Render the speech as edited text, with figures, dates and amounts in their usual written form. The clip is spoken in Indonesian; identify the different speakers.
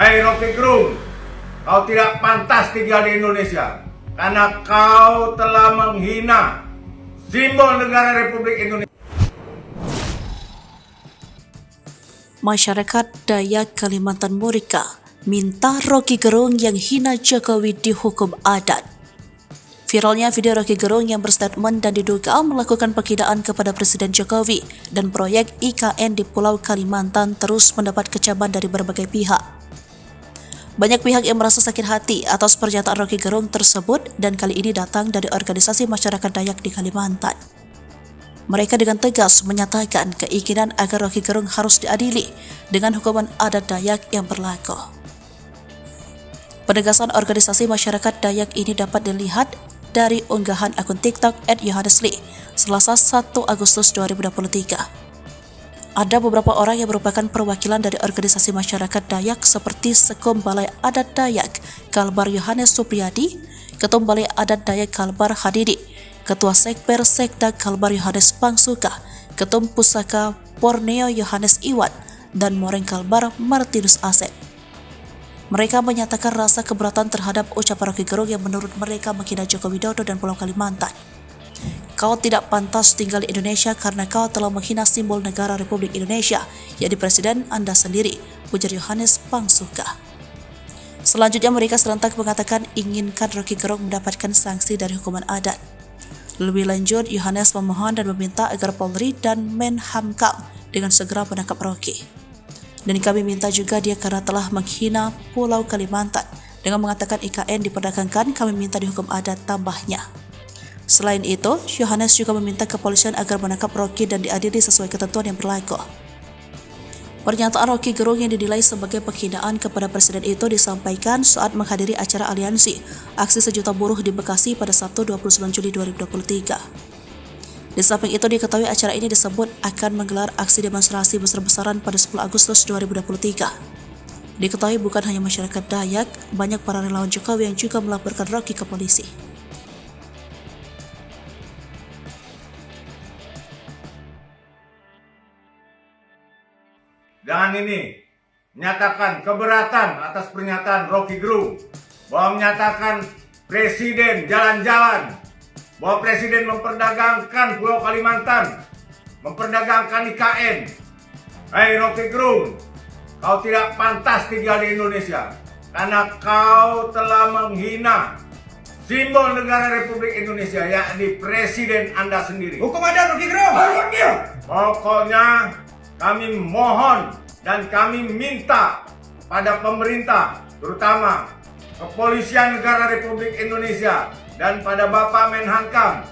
Speaker 1: Hai Rocky Gerung, kau tidak pantas tinggal di Indonesia karena kau telah menghina simbol negara Republik Indonesia.
Speaker 2: Masyarakat Dayak Kalimantan Murika minta Rocky Gerung yang hina Jokowi dihukum adat. Viralnya video Rocky Gerung yang berstatement dan diduga melakukan penghinaan kepada Presiden Jokowi dan proyek IKN di Pulau Kalimantan terus mendapat kecaman dari berbagai pihak. Banyak pihak yang merasa sakit hati atas pernyataan Rocky Gerung tersebut dan kali ini datang dari organisasi masyarakat Dayak di Kalimantan. Mereka dengan tegas menyatakan keinginan agar Rocky Gerung harus diadili dengan hukuman adat Dayak yang berlaku. Penegasan organisasi masyarakat Dayak ini dapat dilihat dari unggahan akun TikTok @yohanesli Selasa 1 Agustus 2023. Ada beberapa orang yang merupakan perwakilan dari organisasi masyarakat Dayak seperti Sekum Balai Adat Dayak Kalbar Yohanes Supriyadi, Ketum Balai Adat Dayak Kalbar Hadidi, Ketua Sekber Sekda Kalbar Yohanes Pangsuka, Ketum Pusaka Borneo Yohanes Iwan, dan Moreng Kalbar Martinus Asep. Mereka menyatakan rasa keberatan terhadap ucapan Rocky Gerung yang menurut mereka menghina Joko Widodo dan Pulau Kalimantan. Kau tidak pantas tinggal di Indonesia karena kau telah menghina simbol negara Republik Indonesia, yakni Presiden Anda sendiri, ujar Yohanes Pangsuka. Selanjutnya mereka serentak mengatakan inginkan Rocky Gerung mendapatkan sanksi dari hukuman adat. Lebih lanjut, Yohanes memohon dan meminta agar Polri dan Menhamkam dengan segera menangkap Rocky. Dan kami minta juga dia karena telah menghina Pulau Kalimantan. Dengan mengatakan IKN diperdagangkan, kami minta dihukum adat, tambahnya. Selain itu, Yohanes juga meminta kepolisian agar menangkap Rocky dan diadili sesuai ketentuan yang berlaku. Pernyataan Rocky Gerung yang dinilai sebagai penghinaan kepada Presiden itu disampaikan saat menghadiri acara aliansi Aksi Sejuta Buruh di Bekasi pada Sabtu 29 Juli 2023. Di samping itu diketahui acara ini disebut akan menggelar aksi demonstrasi besar-besaran pada 10 Agustus 2023. Diketahui bukan hanya masyarakat Dayak, banyak para relawan Jokowi yang juga melaporkan Rocky ke polisi.
Speaker 1: Dan ini menyatakan keberatan atas pernyataan Rocky Gerung bahwa menyatakan Presiden jalan-jalan, bahwa Presiden memperdagangkan Pulau Kalimantan, memperdagangkan IKN. Hai Rocky Gerung, kau tidak pantas tinggal di Indonesia karena kau telah menghina simbol negara Republik Indonesia, yakni Presiden Anda sendiri.
Speaker 3: Hukum ada Rocky Gerung.
Speaker 1: Pokoknya kami mohon dan kami minta pada pemerintah, terutama Kepolisian Negara Republik Indonesia dan pada Bapak Menhamkam